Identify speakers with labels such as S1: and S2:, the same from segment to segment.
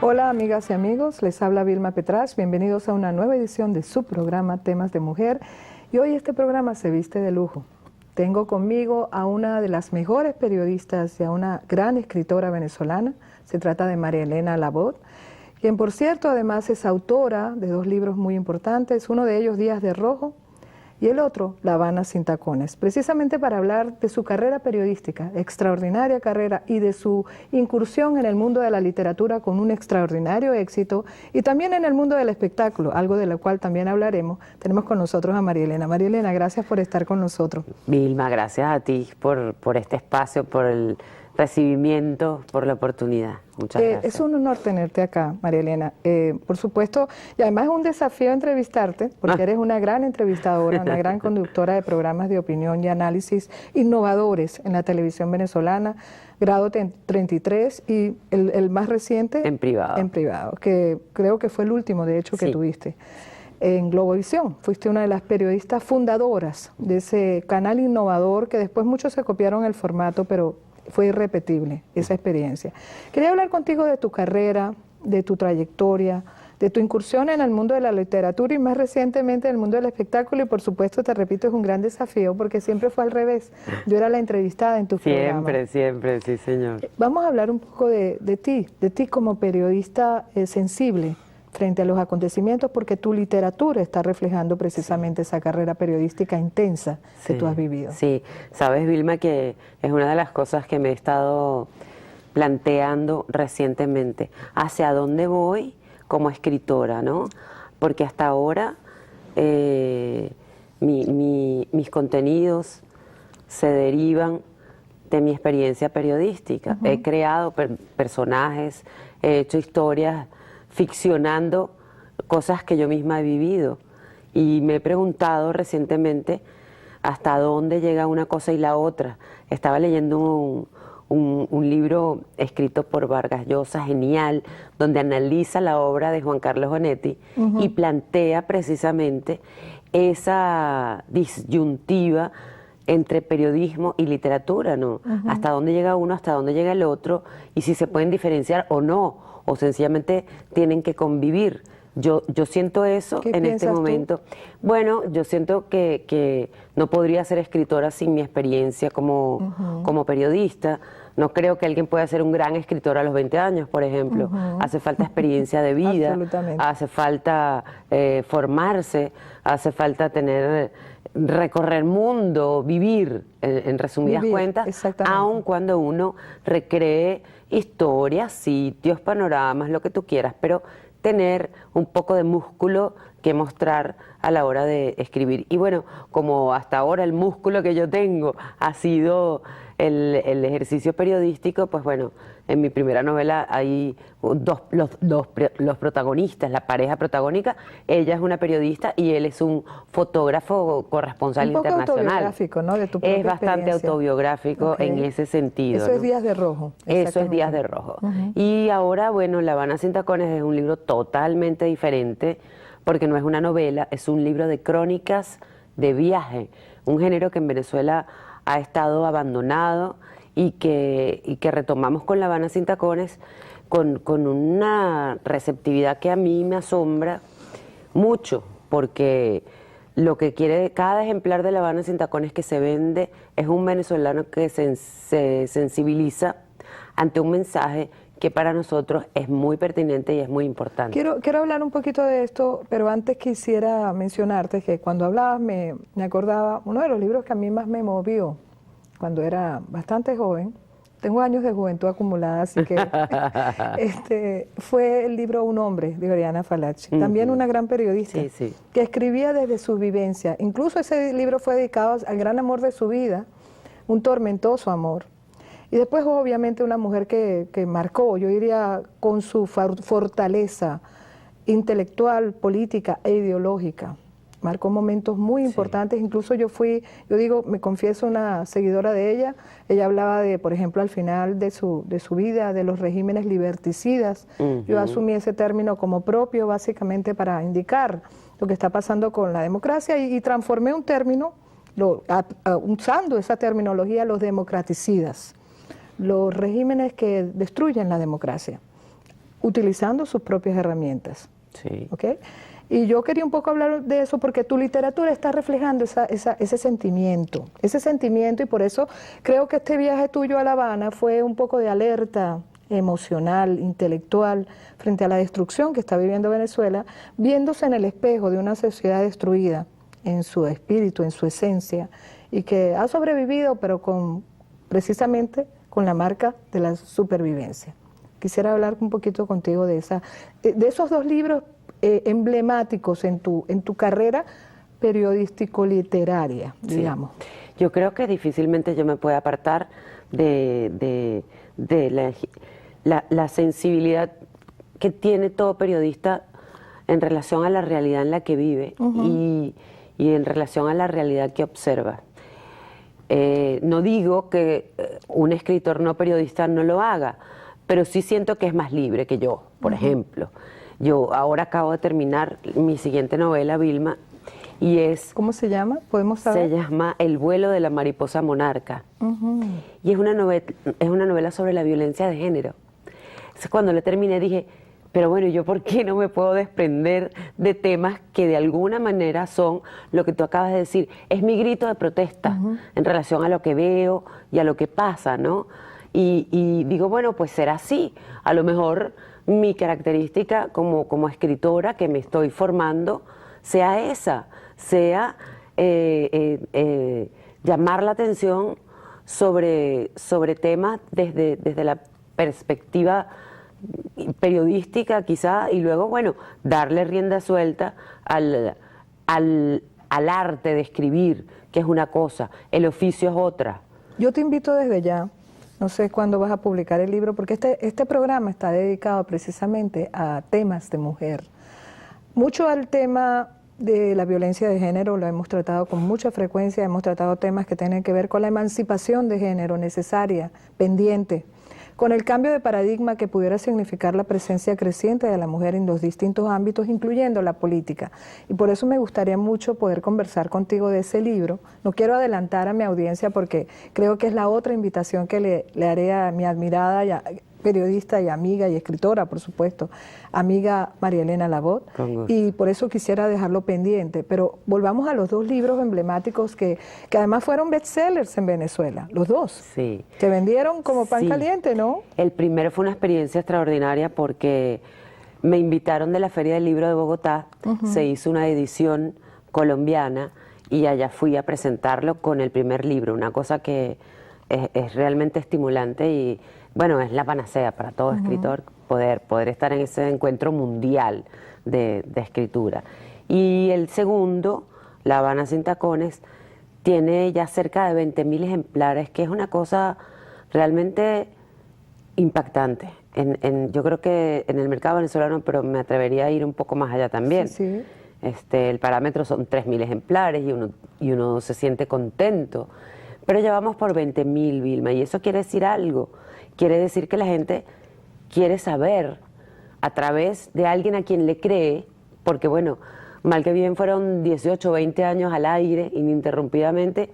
S1: Hola amigas y amigos, les habla Vilma Petras, bienvenidos a una nueva edición de su programa Temas de Mujer, y hoy este programa se viste de lujo. Tengo conmigo a una de las mejores periodistas y a una gran escritora venezolana, se trata de María Elena Labot, quien por cierto además es autora de dos libros muy importantes, uno de ellos Días de Rojo y el otro La Habana sin tacones, precisamente para hablar de su carrera periodística, extraordinaria carrera, y de su incursión en el mundo de la literatura con un extraordinario éxito, y también en el mundo del espectáculo, algo de lo cual también hablaremos. Tenemos con nosotros a María Elena. María Elena, gracias por estar con nosotros.
S2: Vilma, gracias a ti por este espacio, por el recibimiento, por la oportunidad. Muchas gracias.
S1: Es un honor tenerte acá, María Elena. Por supuesto, y además es un desafío entrevistarte, porque eres una gran entrevistadora, una gran conductora de programas de opinión y análisis innovadores en la televisión venezolana, grado 33 y el más reciente
S2: en privado,
S1: que creo que fue el último, de hecho, que
S2: sí.
S1: tuviste. En Globovisión, fuiste una de las periodistas fundadoras de ese canal innovador que después muchos se copiaron el formato, pero fue irrepetible esa experiencia. Quería hablar contigo de tu carrera, de tu trayectoria, de tu incursión en el mundo de la literatura y más recientemente en el mundo del espectáculo, y por supuesto, te repito, es un gran desafío porque siempre fue al revés. Yo era la entrevistada en tu programa.
S2: Siempre, sí señor.
S1: Vamos a hablar un poco de ti como periodista sensible frente a los acontecimientos, porque tu literatura está reflejando precisamente esa carrera periodística intensa que tú has vivido.
S2: Sí, sabes, Vilma, que es una de las cosas que me he estado planteando recientemente. ¿Hacia dónde voy como escritora, no? Porque hasta ahora mis contenidos se derivan de mi experiencia periodística. He creado personajes, he hecho historias ficcionando cosas que yo misma he vivido, y me he preguntado recientemente hasta dónde llega una cosa y la otra. Estaba leyendo un libro escrito por Vargas Llosa, genial, donde analiza la obra de Juan Carlos Onetti y plantea precisamente esa disyuntiva entre periodismo y literatura, ¿no? Hasta dónde llega uno, hasta dónde llega el otro, y si se pueden diferenciar o no, o sencillamente tienen que convivir. Yo siento eso en este momento. Bueno, yo siento que no podría ser escritora sin mi experiencia como periodista. No creo que alguien pueda ser un gran escritor a los 20 años, por ejemplo. Hace falta experiencia de vida, hace falta formarse, hace falta recorrer mundo, vivir, en resumidas cuentas, aun cuando uno recree historias, sitios, panoramas, lo que tú quieras, pero tener un poco de músculo que mostrar a la hora de escribir. Y bueno, como hasta ahora el músculo que yo tengo ha sido el ejercicio periodístico, pues bueno, en mi primera novela hay los protagonistas, la pareja protagónica. Ella es una periodista y él es un fotógrafo corresponsal internacional. Un poco
S1: autobiográfico, ¿no? De tu propia experiencia.
S2: Es bastante autobiográfico en ese sentido.
S1: Eso es Días de Rojo.
S2: Eso es Días de Rojo. Y ahora, bueno, La Habana sin tacones es un libro totalmente diferente, porque no es una novela, es un libro de crónicas de viaje, un género que en Venezuela ha estado abandonado y que retomamos con La Habana sin tacones con una receptividad que a mí me asombra mucho, porque lo que quiere cada ejemplar de La Habana sin tacones que se vende es un venezolano que se sensibiliza ante un mensaje que para nosotros es muy pertinente y es muy importante.
S1: Quiero hablar un poquito de esto, pero antes quisiera mencionarte que cuando hablabas me acordaba uno de los libros que a mí más me movió cuando era bastante joven. Tengo años de juventud acumulada, así que fue el libro Un hombre, de Oriana Fallaci, también una gran periodista, que escribía desde sus vivencias. Incluso ese libro fue dedicado al gran amor de su vida, un tormentoso amor. Y después, obviamente, una mujer que marcó, yo diría, con su fortaleza intelectual, política e ideológica. Marcó momentos muy importantes, incluso yo digo, me confieso una seguidora de ella. Ella hablaba de, por ejemplo, al final de su vida, de los regímenes liberticidas. Yo asumí ese término como propio, básicamente para indicar lo que está pasando con la democracia, y transformé un término, usando esa terminología, los democraticidas, los regímenes que destruyen la democracia, utilizando sus propias herramientas.
S2: Sí.
S1: ¿Okay? Y yo quería un poco hablar de eso porque tu literatura está reflejando ese sentimiento, y por eso creo que este viaje tuyo a La Habana fue un poco de alerta emocional, intelectual, frente a la destrucción que está viviendo Venezuela, viéndose en el espejo de una sociedad destruida en su espíritu, en su esencia, y que ha sobrevivido, pero precisamente con la marca de la supervivencia. Quisiera hablar un poquito contigo de esos dos libros emblemáticos en tu carrera periodístico-literaria, digamos.
S2: Sí. Yo creo que difícilmente yo me puedo apartar de la sensibilidad que tiene todo periodista en relación a la realidad en la que vive y en relación a la realidad que observa. No digo que un escritor no periodista no lo haga, pero sí siento que es más libre que yo, por ejemplo. Yo ahora acabo de terminar mi siguiente novela, Vilma, y es...
S1: ¿Cómo se llama? ¿Podemos saber?
S2: Se llama El vuelo de la mariposa monarca. Y es una novela sobre la violencia de género. Entonces, cuando la terminé dije, pero bueno, ¿yo por qué no me puedo desprender de temas que de alguna manera son lo que tú acabas de decir? Es mi grito de protesta en relación a lo que veo y a lo que pasa, ¿no? Y digo, bueno, pues será así. A lo mejor mi característica como escritora que me estoy formando sea esa, sea llamar la atención sobre temas desde la perspectiva periodística quizá, y luego, bueno, darle rienda suelta al arte de escribir, que es una cosa, el oficio es otra.
S1: Yo te invito desde ya, no sé cuándo vas a publicar el libro, porque este programa está dedicado precisamente a temas de mujer. Mucho al tema de la violencia de género lo hemos tratado con mucha frecuencia, hemos tratado temas que tienen que ver con la emancipación de género necesaria, pendiente, con el cambio de paradigma que pudiera significar la presencia creciente de la mujer en los distintos ámbitos, incluyendo la política. Y por eso me gustaría mucho poder conversar contigo de ese libro. No quiero adelantar a mi audiencia porque creo que es la otra invitación que le haré a mi admirada periodista y amiga y escritora, por supuesto, amiga María Elena Labot, y por eso quisiera dejarlo pendiente. Pero volvamos a los dos libros emblemáticos que además fueron bestsellers en Venezuela, los dos.
S2: Sí.
S1: Que vendieron como pan caliente, ¿no?
S2: El primero fue una experiencia extraordinaria porque me invitaron de la Feria del Libro de Bogotá, se hizo una edición colombiana y allá fui a presentarlo con el primer libro, una cosa que es realmente estimulante y bueno, es la panacea para todo escritor poder estar en ese encuentro mundial de escritura. Y el segundo, La Habana sin tacones, tiene ya cerca de 20.000 ejemplares, que es una cosa realmente impactante. Yo creo que en el mercado venezolano, pero me atrevería a ir un poco más allá también.
S1: Sí.
S2: El parámetro son 3.000 ejemplares y uno se siente contento. Pero ya vamos por 20.000, Vilma, y eso quiere decir algo. Quiere decir que la gente quiere saber a través de alguien a quien le cree, porque bueno, mal que bien fueron 18 o 20 años al aire, ininterrumpidamente,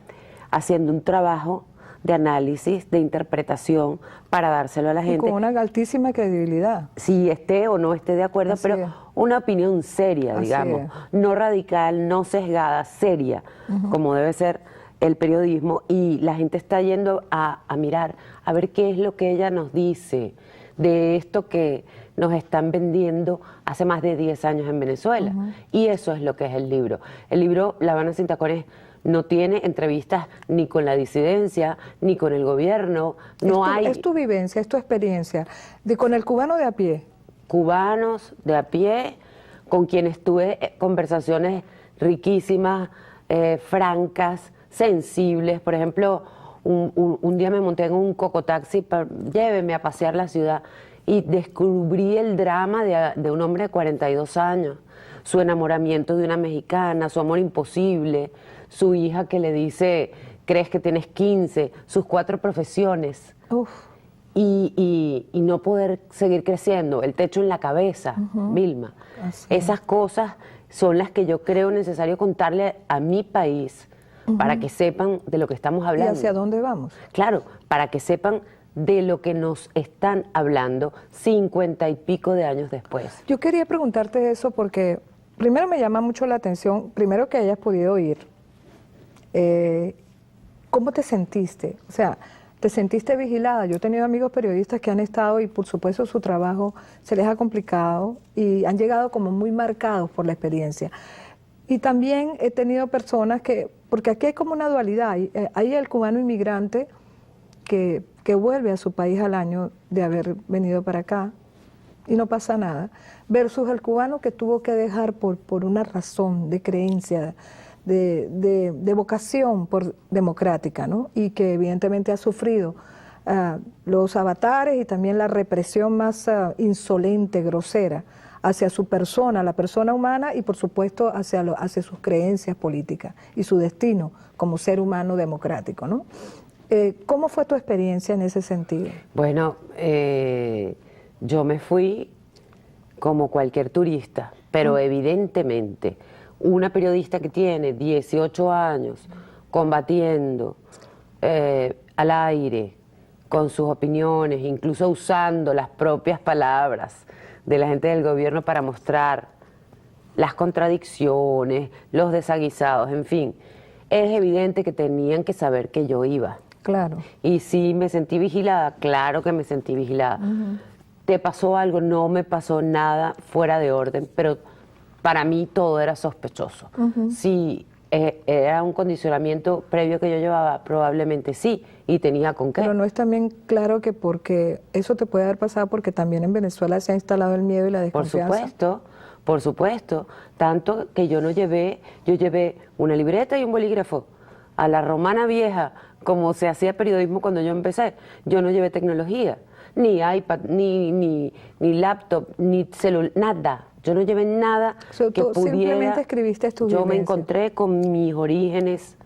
S2: haciendo un trabajo de análisis, de interpretación, para dárselo a la gente.
S1: Y con una altísima credibilidad.
S2: Si esté o no esté de acuerdo, pero una opinión seria, digamos, no radical, no sesgada, seria, como debe ser el periodismo, y la gente está yendo a mirar, a ver qué es lo que ella nos dice de esto que nos están vendiendo hace más de 10 años en Venezuela. Y eso es lo que es el libro. El libro La Habana sin tacones no tiene entrevistas ni con la disidencia, ni con el gobierno.
S1: Es tu vivencia, es tu experiencia, con el cubano de a pie.
S2: Cubanos de a pie, con quienes tuve conversaciones riquísimas, francas, sensibles. Por ejemplo, un día me monté en un cocotaxi, lléveme a pasear la ciudad, y descubrí el drama de un hombre de 42 años, su enamoramiento de una mexicana, su amor imposible, su hija que le dice, crees que tienes 15, sus 4 profesiones.
S1: Uf.
S2: Y no poder seguir creciendo, el techo en la cabeza, Vilma.
S1: Así
S2: Esas cosas son las que yo creo necesario contarle a mi país para que sepan de lo que estamos hablando.
S1: ¿Y hacia dónde vamos?
S2: Claro, para que sepan de lo que nos están hablando 50 y pico de años después.
S1: Yo quería preguntarte eso porque primero me llama mucho la atención, primero que hayas podido ir. ¿Cómo te sentiste? O sea, ¿te sentiste vigilada? Yo he tenido amigos periodistas que han estado y por supuesto su trabajo se les ha complicado y han llegado como muy marcados por la experiencia. Y también he tenido personas que, porque aquí hay como una dualidad, hay el cubano inmigrante que vuelve a su país al año de haber venido para acá y no pasa nada, versus el cubano que tuvo que dejar por una razón de creencia, de vocación democrática, ¿no? Y que evidentemente ha sufrido los avatares y también la represión más insolente, grosera, hacia su persona, la persona humana y por supuesto hacia sus creencias políticas y su destino como ser humano democrático, ¿no? ¿Cómo fue tu experiencia en ese sentido?
S2: Bueno, yo me fui como cualquier turista, pero evidentemente una periodista que tiene 18 años combatiendo al aire con sus opiniones, incluso usando las propias palabras de la gente del gobierno para mostrar las contradicciones, los desaguisados, en fin, es evidente que tenían que saber que yo iba.
S1: Claro.
S2: Y sí me sentí vigilada, claro que me sentí vigilada. ¿Te pasó algo? No me pasó nada fuera de orden, pero para mí todo era sospechoso. Si era un condicionamiento previo que yo llevaba, probablemente sí, y tenía con qué.
S1: Pero no es también claro que porque eso te puede haber pasado porque también en Venezuela se ha instalado el miedo y la desconfianza.
S2: Por supuesto, tanto que yo llevé una libreta y un bolígrafo a la romana vieja, como se hacía periodismo cuando yo empecé. Yo no llevé tecnología, ni iPad, ni laptop, ni celular, nada. Yo no llevé nada que pudiera.
S1: Simplemente escribiste tus
S2: Yo me
S1: vivencias.
S2: encontré con mis orígenes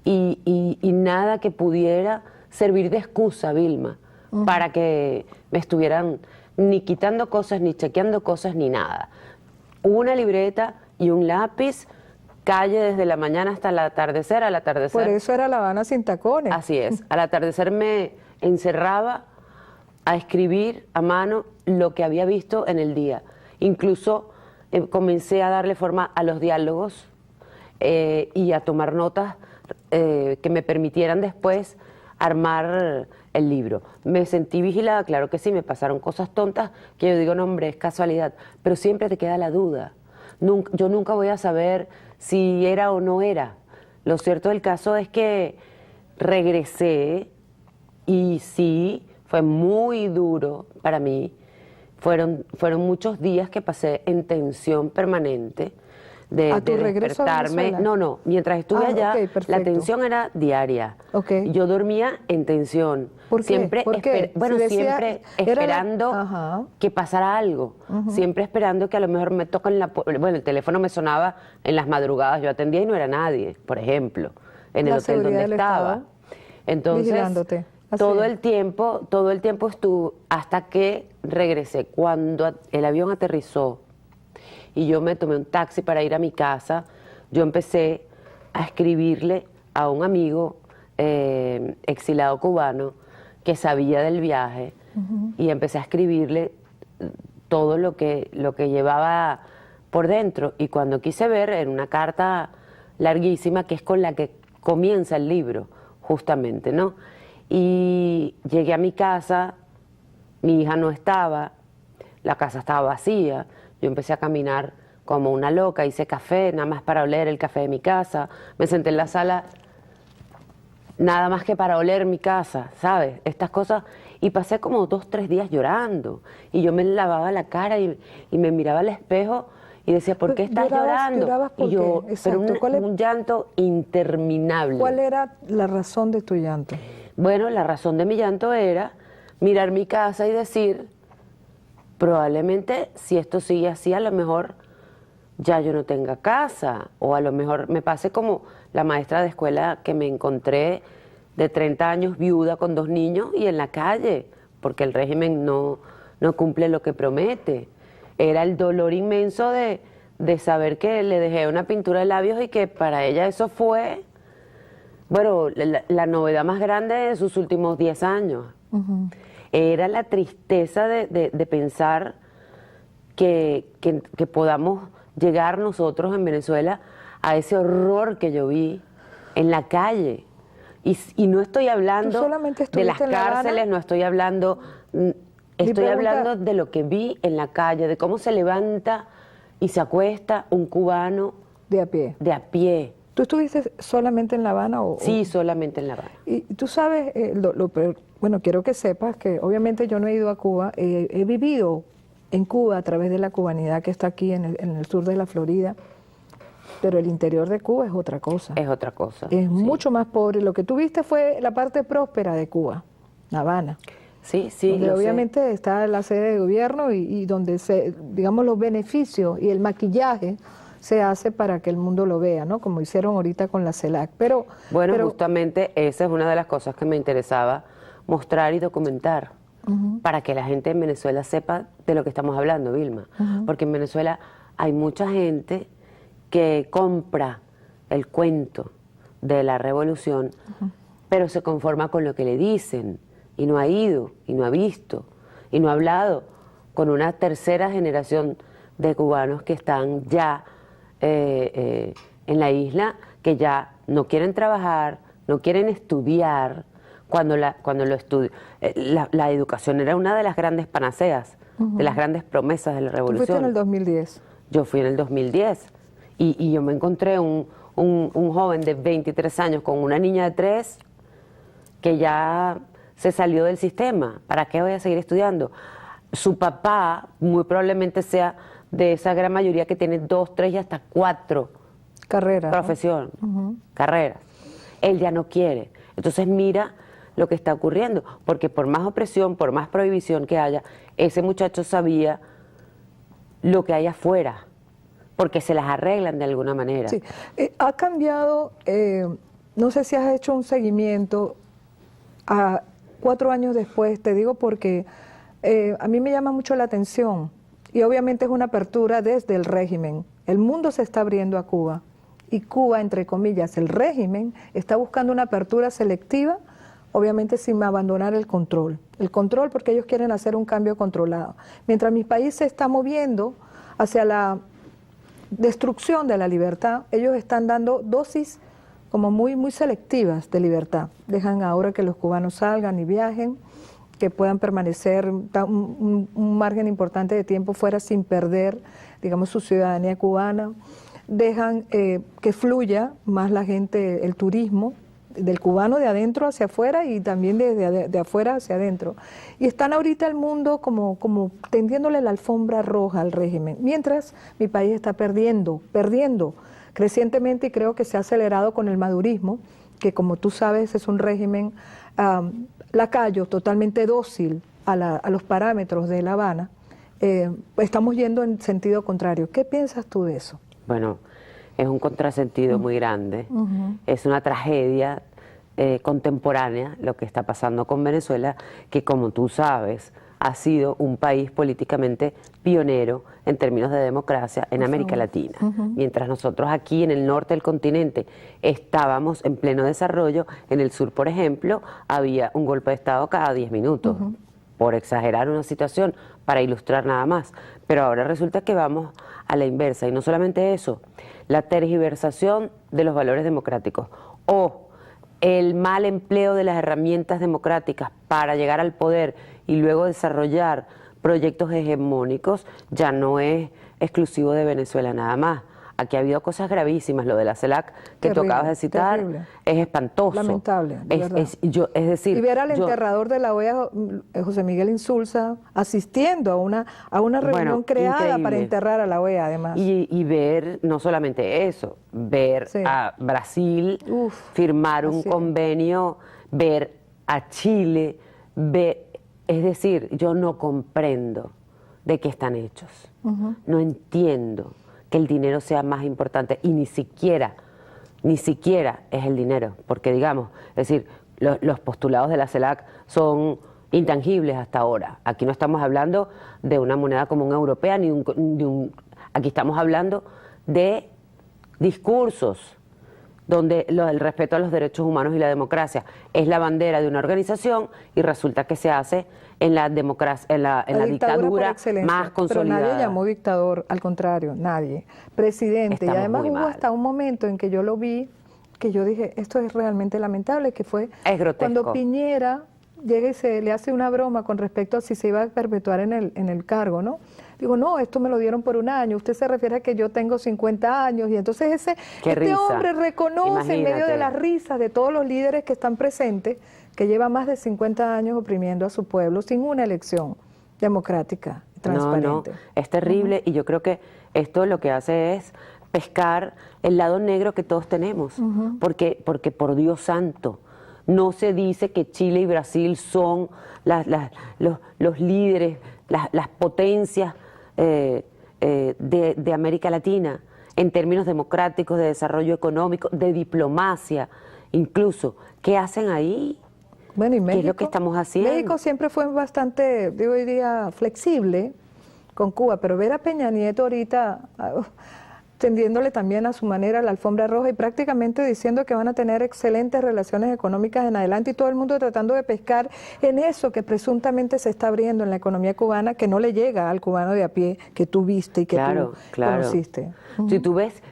S2: y nada que pudiera servir de excusa, Vilma, para que me estuvieran ni quitando cosas, ni chequeando cosas, ni nada. Una libreta y un lápiz, calle desde la mañana hasta el atardecer, al atardecer.
S1: Por eso era La Habana sin tacones.
S2: Así es, al atardecer me encerraba a escribir a mano lo que había visto en el día. Incluso comencé a darle forma a los diálogos y a tomar notas que me permitieran después armar el libro. Me sentí vigilada, claro que sí, me pasaron cosas tontas que yo digo, no hombre, es casualidad, pero siempre te queda la duda. Yo nunca voy a saber si era o no era. Lo cierto del caso es que regresé y sí, fue muy duro para mí. Fueron muchos días que pasé en tensión permanente de
S1: regreso a
S2: despertarme.
S1: Venezuela?
S2: No, mientras estuve allá,
S1: ok, perfecto.
S2: la tensión era diaria.
S1: Okay.
S2: Yo dormía en tensión.
S1: ¿Por qué?
S2: Siempre,
S1: ¿Por qué?
S2: Bueno,
S1: Si decía,
S2: siempre esperando que pasara algo. Siempre esperando que a lo mejor me tocan bueno, el teléfono me sonaba en las madrugadas, yo atendía y no era nadie, por ejemplo, en el hotel donde estaba. Entonces,
S1: vigilándote.
S2: todo el tiempo estuve hasta que regresé. Cuando el avión aterrizó y yo me tomé un taxi para ir a mi casa, yo empecé a escribirle a un amigo exilado cubano que sabía del viaje y empecé a escribirle todo lo que llevaba por dentro. Y cuando quise ver, en una carta larguísima que es con la que comienza el libro, justamente, ¿no? Y llegué a mi casa, mi hija no estaba, la casa estaba vacía, yo empecé a caminar como una loca, hice café, nada más para oler el café de mi casa, me senté en la sala, nada más que para oler mi casa, ¿sabes? Estas cosas, y pasé como 2, 3 días llorando, y yo me lavaba la cara y me miraba al espejo y decía, ¿por qué estás llorando?
S1: ¿Llorabas por
S2: y yo,
S1: qué? Exacto.
S2: pero un llanto interminable.
S1: ¿Cuál era la razón de tu llanto?
S2: Bueno, la razón de mi llanto era mirar mi casa y decir, probablemente si esto sigue así, a lo mejor ya yo no tenga casa, o a lo mejor me pase como la maestra de escuela que me encontré de 30 años, viuda con 2 niños y en la calle, porque el régimen no cumple lo que promete. Era el dolor inmenso de saber que le dejé una pintura de labios y que para ella eso fue, bueno, la novedad más grande de sus últimos 10 años. Era la tristeza de pensar que podamos llegar nosotros en Venezuela a ese horror que yo vi en la calle. Y no estoy hablando de las cárceles, no estoy hablando, estoy hablando de lo que vi en la calle, de cómo se levanta y se acuesta un cubano
S1: de a pie.
S2: De a pie.
S1: ¿Tú estuviste solamente en La Habana?
S2: Sí, solamente en La Habana.
S1: Y tú sabes, bueno, quiero que sepas que obviamente yo no he ido a Cuba, he vivido en Cuba a través de la cubanidad que está aquí en el sur de la Florida, pero el interior de Cuba es otra cosa.
S2: Es otra cosa.
S1: Es mucho más pobre. Lo que tú viste fue la parte próspera de Cuba, La Habana.
S2: Sí, sí.
S1: Donde obviamente está la sede de gobierno y donde digamos, los beneficios y el maquillaje se hace para que el mundo lo vea, ¿no? Como hicieron ahorita con la CELAC. Pero
S2: justamente esa es una de las cosas que me interesaba mostrar y documentar, para que la gente en Venezuela sepa de lo que estamos hablando, Vilma. Porque en Venezuela hay mucha gente que compra el cuento de la revolución, pero se conforma con lo que le dicen, y no ha ido, y no ha visto, y no ha hablado con una tercera generación de cubanos que están ya en la isla, que ya no quieren trabajar, no quieren estudiar. Cuando la educación era una de las grandes panaceas, de las grandes promesas de la revolución.
S1: ¿Tú fuiste en el 2010?
S2: Yo fui en el 2010 y yo me encontré un joven de 23 años con una niña de 3 que ya se salió del sistema. ¿Para qué voy a seguir estudiando? Su papá muy probablemente sea de esa gran mayoría que tiene 2, 3 y hasta 4
S1: carreras,
S2: profesión, carreras. Él ya no quiere. Entonces mira lo que está ocurriendo, porque por más opresión, por más prohibición que haya, ese muchacho sabía lo que hay afuera, porque se las arreglan de alguna manera.
S1: Sí, ha cambiado, no sé si has hecho un seguimiento a 4 años después, te digo porque a mí me llama mucho la atención y obviamente es una apertura desde el régimen. El mundo se está abriendo a Cuba y Cuba, entre comillas, el régimen está buscando una apertura selectiva, obviamente sin abandonar el control. El control porque ellos quieren hacer un cambio controlado. Mientras mi país se está moviendo hacia la destrucción de la libertad, ellos están dando dosis como muy, muy selectivas de libertad. Dejan ahora que los cubanos salgan y viajen, que puedan permanecer un margen importante de tiempo fuera sin perder, digamos, su ciudadanía cubana. Dejan que fluya más la gente, el turismo, del cubano de adentro hacia afuera y también de afuera hacia adentro. Y están ahorita el mundo como tendiéndole la alfombra roja al régimen, mientras mi país está perdiendo crecientemente y creo que se ha acelerado con el madurismo, que como tú sabes es un régimen lacayo, totalmente dócil a los parámetros de La Habana. Estamos yendo en sentido contrario. ¿Qué piensas tú de eso?
S2: Bueno, es un contrasentido muy grande, es una tragedia contemporánea lo que está pasando con Venezuela, que como tú sabes ha sido un país políticamente pionero en términos de democracia en América Latina. Mientras nosotros aquí en el norte del continente estábamos en pleno desarrollo, en el sur, por ejemplo, había un golpe de Estado cada 10 minutos, por exagerar una situación, para ilustrar nada más. Pero ahora resulta que vamos a la inversa, y no solamente eso, la tergiversación de los valores democráticos o el mal empleo de las herramientas democráticas para llegar al poder y luego desarrollar proyectos hegemónicos ya no es exclusivo de Venezuela nada más. aquí ha habido cosas gravísimas. Lo de la CELAC que tú
S1: Terrible,
S2: acabas de citar
S1: terrible.
S2: es espantoso.
S1: Lamentable, de verdad.
S2: Es decir,
S1: Y ver al enterrador de la OEA, José Miguel Insulza, asistiendo a una reunión
S2: Bueno,
S1: creada
S2: increíble.
S1: para enterrar a la OEA, además.
S2: Y ver, no solamente eso, ver
S1: Sí.
S2: a Brasil
S1: Uf,
S2: firmar un
S1: así es.
S2: convenio, ver a Chile, es decir, yo no comprendo de qué están hechos. No entiendo que el dinero sea más importante y ni siquiera es el dinero, porque digamos, es decir, los postulados de la CELAC son intangibles hasta ahora. Aquí no estamos hablando de una moneda común europea, aquí estamos hablando de discursos donde el respeto a los derechos humanos y la democracia es la bandera de una organización y resulta que se hace en la democracia, en la dictadura
S1: por excelencia,
S2: más consolidada.
S1: Pero nadie llamó dictador, al contrario, nadie. Presidente.
S2: Estamos
S1: y además
S2: muy
S1: hubo
S2: mal.
S1: hasta un momento en que yo lo vi, que yo dije, esto es realmente lamentable, que fue
S2: Es grotesco.
S1: cuando Piñera llega y se le hace una broma con respecto a si se iba a perpetuar en el cargo, ¿no? Digo, no, esto me lo dieron por un año, usted se refiere a que yo tengo 50 años, y entonces
S2: Qué
S1: este
S2: risa.
S1: hombre reconoce en medio de
S2: Imagínate.
S1: las risas de todos los líderes que están presentes, que lleva más de 50 años oprimiendo a su pueblo sin una elección democrática, transparente.
S2: No, es terrible y yo creo que esto lo que hace es pescar el lado negro que todos tenemos, porque por Dios santo, no se dice que Chile y Brasil son los líderes, las potencias de América Latina en términos democráticos, de desarrollo económico, de diplomacia, incluso. ¿Qué hacen ahí?
S1: Bueno, y México,
S2: ¿Qué es lo que estamos haciendo?
S1: México siempre fue bastante, digo, hoy día flexible con Cuba, pero ver a Peña Nieto ahorita tendiéndole también a su manera la alfombra roja y prácticamente diciendo que van a tener excelentes relaciones económicas en adelante y todo el mundo tratando de pescar en eso que presuntamente se está abriendo en la economía cubana, que no le llega al cubano de a pie que tú viste y que tú conociste.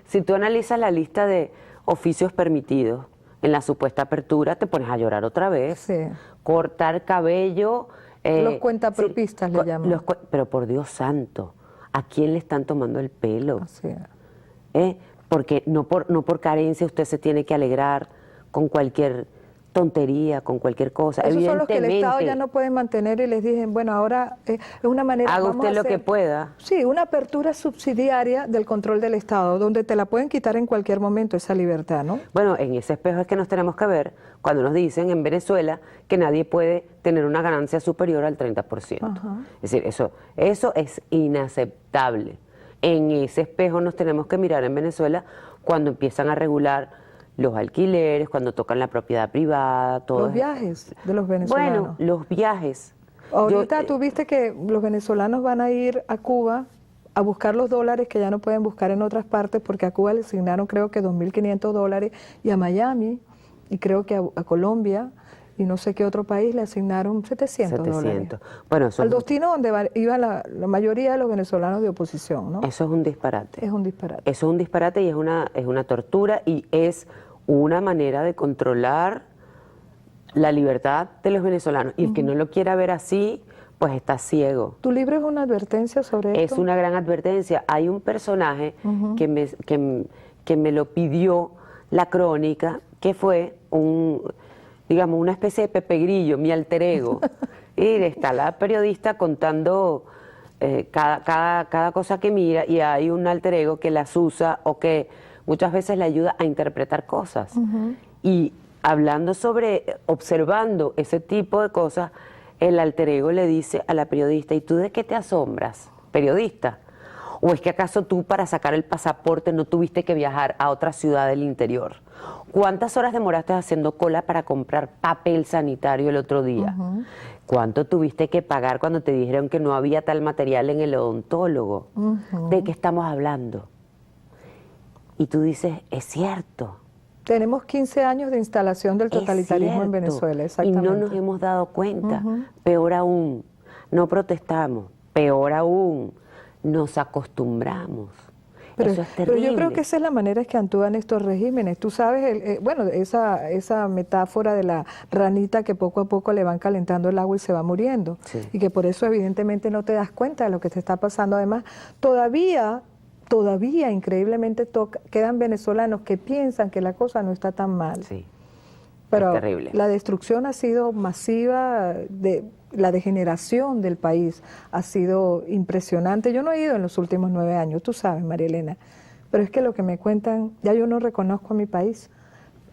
S2: Si tú analizas la lista de oficios permitidos en la supuesta apertura, te pones a llorar otra vez.
S1: Sí.
S2: Cortar cabello.
S1: Los cuentapropistas le llaman.
S2: Pero por Dios santo, ¿a quién le están tomando el pelo?
S1: Así es.
S2: Porque no por carencia usted se tiene que alegrar con cualquier tontería, con cualquier cosa.
S1: Esos son los que el Estado ya no puede mantener y les dicen, bueno, ahora es una manera...
S2: Haga usted lo que pueda.
S1: Sí, una apertura subsidiaria del control del Estado, donde te la pueden quitar en cualquier momento esa libertad, ¿no? Bueno,
S2: en ese espejo es que nos tenemos que ver cuando nos dicen en Venezuela que nadie puede tener una ganancia superior al 30%.
S1: Ajá.
S2: Es decir, eso es inaceptable. En ese espejo nos tenemos que mirar en Venezuela cuando empiezan a regular los alquileres, cuando tocan la propiedad privada, todo.
S1: Los viajes de los venezolanos.
S2: Bueno, los viajes.
S1: Ahorita tú viste que los venezolanos van a ir a Cuba a buscar los dólares que ya no pueden buscar en otras partes, porque a Cuba le asignaron creo que $2.500 y a Miami y creo que a Colombia y no sé qué otro país le asignaron $700.
S2: Bueno,
S1: al destino donde iba la mayoría de los venezolanos de oposición, ¿no?
S2: Eso es un disparate.
S1: Es un disparate.
S2: Eso es un disparate y es una tortura y es una manera de controlar la libertad de los venezolanos. Y el que no lo quiera ver así, pues está ciego.
S1: ¿Tu libro es una advertencia sobre esto?
S2: Es una gran advertencia. Hay un personaje que me lo pidió la crónica, que fue digamos, una especie de Pepe Grillo, mi alter ego. Y está la periodista contando cada cosa que mira y hay un alter ego que las usa o que muchas veces le ayuda a interpretar cosas. Y observando ese tipo de cosas, el alter ego le dice a la periodista, ¿y tú de qué te asombras, periodista? ¿O es que acaso tú para sacar el pasaporte no tuviste que viajar a otra ciudad del interior? ¿Cuántas horas demoraste haciendo cola para comprar papel sanitario el otro día? ¿Cuánto tuviste que pagar cuando te dijeron que no había tal material en el odontólogo? ¿De qué estamos hablando? Y tú dices, es cierto.
S1: Tenemos 15 años de instalación del totalitarismo en Venezuela, exactamente.
S2: Y no nos hemos dado cuenta. Peor aún, no protestamos. Peor aún, nos acostumbramos. Eso es terrible.
S1: Pero yo creo que esa es la manera en que actúan estos regímenes. Tú sabes, bueno, esa metáfora de la ranita que poco a poco le van calentando el agua y se va muriendo. Sí. Y que por eso evidentemente no te das cuenta de lo que te está pasando. Además, todavía todavía increíblemente quedan venezolanos que piensan que la cosa no está tan mal.
S2: Sí,
S1: pero
S2: es terrible.
S1: La destrucción ha sido masiva, la degeneración del país ha sido impresionante. Yo no he ido en los últimos 9 años, tú sabes, María Elena, pero es que lo que me cuentan, ya yo no reconozco a mi país.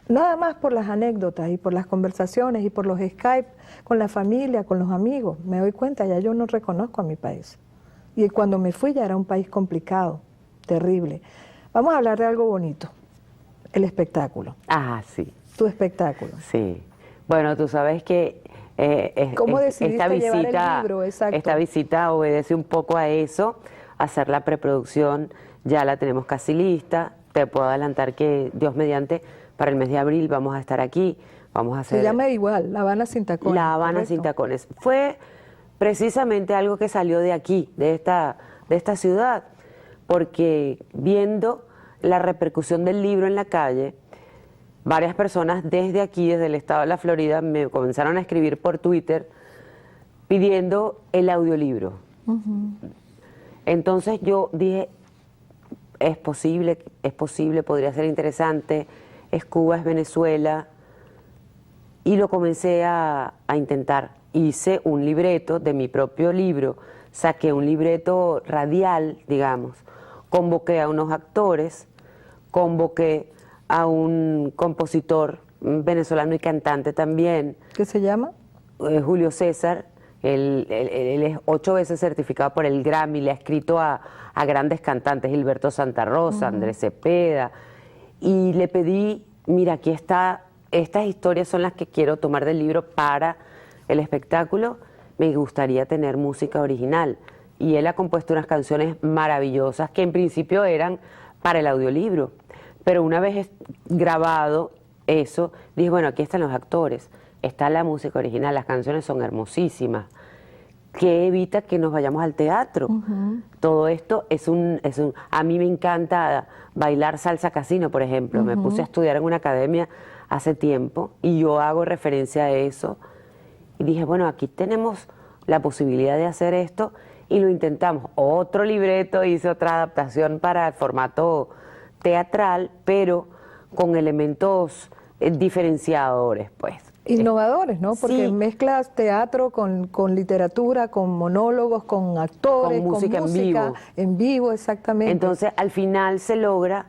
S1: Nada más por las anécdotas y por las conversaciones y por los Skype con la familia, con los amigos, me doy cuenta, ya yo no reconozco a mi país. Y cuando me fui ya era un país complicado, terrible. Vamos a hablar de algo bonito, el espectáculo.
S2: Ah, sí.
S1: Tu espectáculo.
S2: Sí. Bueno, tú sabes que
S1: ¿Cómo decidiste llevar el libro? Exacto.
S2: Esta visita obedece un poco a eso, a hacer la preproducción, ya la tenemos casi lista. Te puedo adelantar que, Dios mediante, para el mes de abril vamos a estar aquí. Vamos a hacer...
S1: Se llama igual, La Habana sin tacones.
S2: La Habana
S1: ¿correcto?
S2: sin tacones. Fue precisamente algo que salió de aquí, de esta ciudad, porque viendo la repercusión del libro en la calle, varias personas desde aquí, desde el estado de la Florida, me comenzaron a escribir por Twitter pidiendo el audiolibro. Entonces yo dije, es posible, podría ser interesante, es Cuba, es Venezuela, y lo comencé a intentar. Hice un libreto de mi propio libro, saqué un libreto radial, digamos, convoqué a unos actores, convoqué a un compositor venezolano y cantante también.
S1: ¿Qué se llama?
S2: Julio César. Él es 8 veces certificado por el Grammy, le ha escrito a grandes cantantes, Gilberto Santa Rosa, Andrés Cepeda, y le pedí, mira, aquí está, estas historias son las que quiero tomar del libro para el espectáculo, me gustaría tener música original. Y él ha compuesto unas canciones maravillosas que en principio eran para el audiolibro, pero una vez grabado eso, dije, bueno, aquí están los actores, está la música original, las canciones son hermosísimas, que evita que nos vayamos al teatro. Todo esto es un... A mí me encanta bailar salsa casino, por ejemplo. Me puse a estudiar en una academia hace tiempo y yo hago referencia a eso. Y dije, bueno, aquí tenemos la posibilidad de hacer esto y lo intentamos. Otro libreto, hice otra adaptación para el formato teatral, pero con elementos diferenciadores, pues.
S1: Innovadores, ¿no? Porque
S2: sí,
S1: mezclas teatro con literatura, con monólogos, con actores,
S2: con música
S1: en vivo, exactamente.
S2: Entonces, al final se logra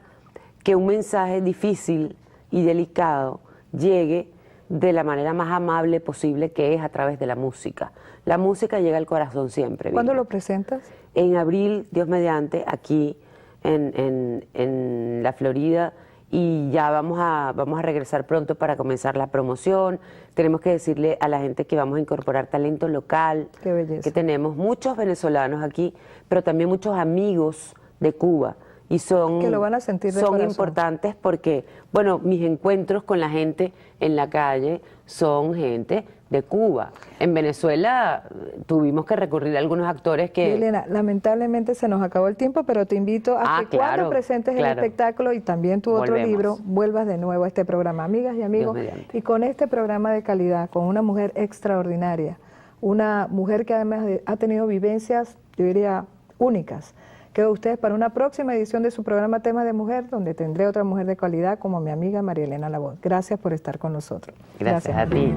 S2: que un mensaje difícil y delicado llegue de la manera más amable posible, que es a través de la música. La música llega al corazón siempre.
S1: ¿Cuándo lo presentas?
S2: En abril, Dios mediante, aquí en la Florida, y ya vamos a regresar pronto para comenzar la promoción. Tenemos que decirle a la gente que vamos a incorporar talento local.
S1: Qué belleza.
S2: Que tenemos muchos venezolanos aquí, pero también muchos amigos de Cuba. Y
S1: que lo van a sentir de
S2: son
S1: corazón.
S2: Importantes porque, bueno, mis encuentros con la gente en la calle son gente de Cuba. En Venezuela tuvimos que recurrir a algunos actores que...
S1: Elena, lamentablemente se nos acabó el tiempo, pero te invito a que cuando presentes el espectáculo y también tu otro libro, vuelvas de nuevo a este programa. Amigas y amigos, y con este programa de calidad, con una mujer extraordinaria, una mujer que además ha tenido vivencias, yo diría, únicas. Quedo ustedes para una próxima edición de su programa Temas de Mujer, donde tendré otra mujer de calidad como mi amiga María Elena Lavoz. Gracias por estar con nosotros.
S2: Gracias a ti.